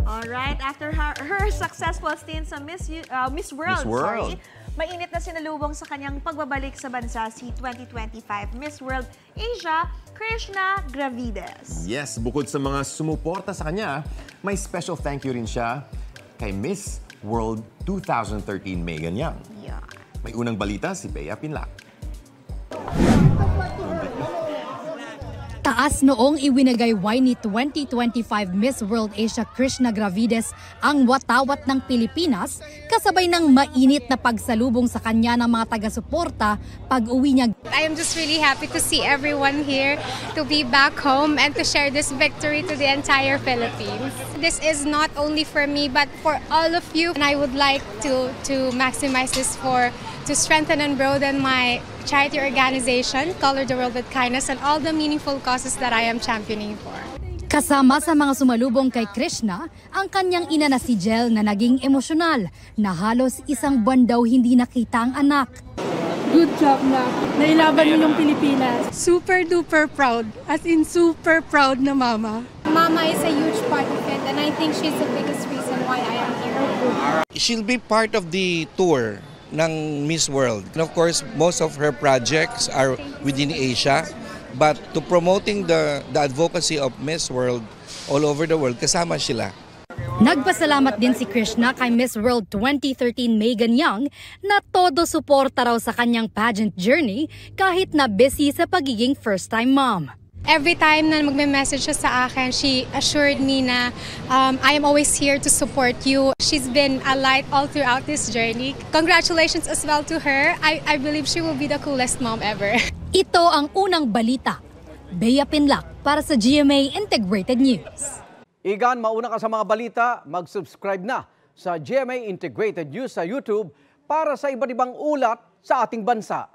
Alright, after her successful stint sa Miss World, mainit na sinalubong sa kanyang pagbabalik sa bansa si 2025 Miss World Asia, Krishna Gravides. Yes, bukod sa mga sumuporta sa kanya, may special thank you rin siya kay Miss World 2013 Megan Yang. Yeah. May unang balita si Bea Pinlac. Taas noong iwinagayway ni 2025 Miss World Asia Krishna Gravides ang watawat ng Pilipinas kasabay ng mainit na pagsalubong sa kanya ng mga taga-suporta pag-uwi niya. I am just really happy to see everyone here, to be back home and to share this victory to the entire Philippines. This is not only for me but for all of you, and I would like to maximize this to strengthen and broaden my charity organization, Color the World with Kindness, and all the meaningful causes that I am championing for. Kasama sa mga sumalubong kay Krishna, ang kanyang ina na si Jel na naging emosyonal na halos isang buwan daw hindi nakita ang anak. Good job na. Nailaban niyo yung Pilipinas. Super duper proud, as in super proud na mama. Mama is a huge part of it, and I think she's the biggest reason why I am here. She'll be part of the tour ng Miss World. And of course, most of her projects are within Asia. But to promoting the advocacy of Miss World all over the world, kasama sila. Nagpasalamat din si Krishna kay Miss World 2013 Megan Yang na todo suporta raw sa kanyang pageant journey kahit na busy sa pagiging first-time mom. Every time na magme-message siya sa akin, she assured me na I am always here to support you. She's been a light all throughout this journey. Congratulations as well to her. I believe she will be the coolest mom ever. Ito ang unang balita. Bea Pinlac para sa GMA Integrated News. Igan, mauna ka sa mga balita, mag-subscribe na sa GMA Integrated News sa YouTube para sa iba't ibang ulat sa ating bansa.